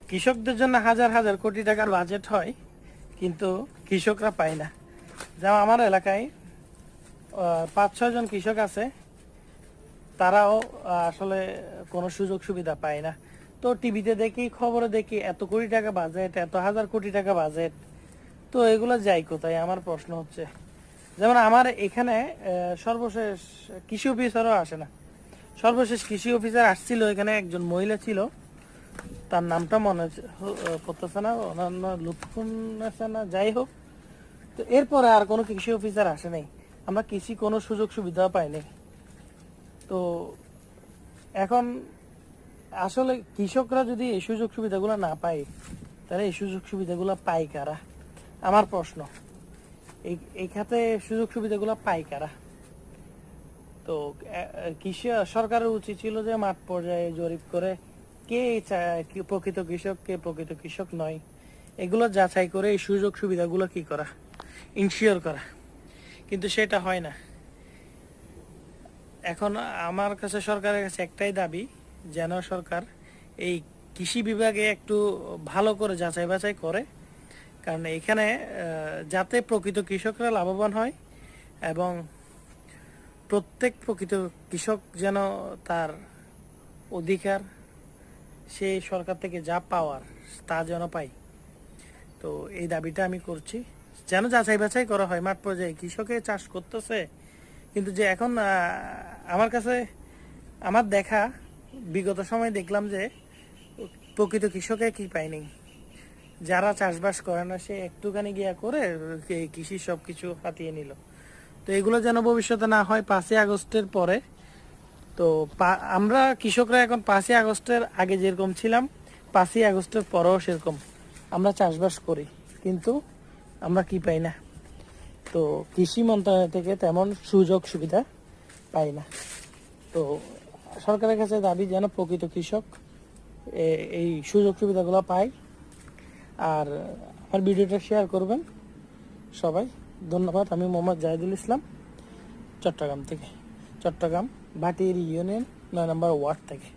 কৃষকদের জন্য হাজার হাজার কোটি টাকার বাজেট হয়, কিন্তু কৃষকরা পায় না। যেমন আমার এলাকায় 5-6 জন কৃষক আছে, তারাও আসলে কোনো সুযোগ সুবিধা পায় না। তো টিভিতে দেখি, খবরে দেখি এত কোটি টাকা বাজেট, এত হাজার কোটি টাকা বাজেট, তো এগুলো যায় কোথায়? আমার প্রশ্ন হচ্ছে, যেমন আমার এখানে সর্বশেষ কৃষি অফিসারও আসে না। সর্বশেষ কৃষি অফিসার আসছিল, এখানে একজন মহিলা ছিল, তার নামটা মনে পড়তেছে না, ওনার নাম লুৎফুন্নেসা না, যাই হোক। তো এরপরে আর কোনো কৃষি অফিসার আসে নাই, আমরা কৃষি কোনো সুযোগ সুবিধা পাইনি। তো এখন আসলে কৃষকরা যদি এই সুযোগ সুবিধাগুলো না পায়, তাহলে এই সুযোগ সুবিধাগুলো পায় কারা? আমার প্রশ্ন, এই খাতে সুযোগ সুবিধাগুলো পায় কারা? তো কৃষি সরকারের উচিত ছিল যে মাঠ পর্যায়ে জরিপ করে কে প্রকৃত কৃষক, কে প্রকৃত কৃষক নয়, এগুলো যাচাই করে এই সুযোগ সুবিধাগুলো কি করা, ইনশিওর করা। কিন্তু সেটা হয় না। এখন আমার কাছে সরকারের কাছে একটাই দাবি, যেন সরকার এই কৃষি বিভাগে একটু ভালো করে যাচাই বাছাই করে, কারণ এখানে যাতে প্রকৃত কৃষকরা লাভবান হয় এবং প্রত্যেক প্রকৃত কৃষক যেন তার অধিকার, সেই সরকার থেকে যা পাওয়ার তা যেন পাই। তো এই দাবিটা আমি করছি, যেন যাচাই বাছাই করা হয় মাঠ পর্যায়ে। কৃষকে চাষ করতেছে, কিন্তু যে এখন আমার কাছে আমার দেখা বিগত সময় দেখলাম যে প্রকৃত কৃষকে কি পায়নি। যারা চাষবাস করে না, সে একটুখানি গিয়া করে কৃষি সব কিছু হাতিয়ে নিল। তো এগুলো যেন ভবিষ্যতে না হয় 5ই আগস্টের পরে। তো আমরা কৃষকরা এখন 5ই আগস্টের আগে যেরকম ছিলাম, 5ই আগস্টের পরেও সেরকম আমরা চাষবাস করি, কিন্তু আমরা কি পাই না। তো কৃষি মন্ত্রণালয় থেকে তেমন সুযোগ সুবিধা পাই না। তো সরকারের কাছে দাবি যেন প্রকৃত কৃষক এই সুযোগ সুবিধাগুলো পায়। আর আমার ভিডিওটা শেয়ার করবেন সবাই। ধন্যবাদ। আমি মোহাম্মদ জাহিদুল ইসলাম, চট্টগ্রাম থেকে, চট্টগ্রাম ভাটির ইউনিয়ন 9 নম্বর ওয়ার্ড থেকে।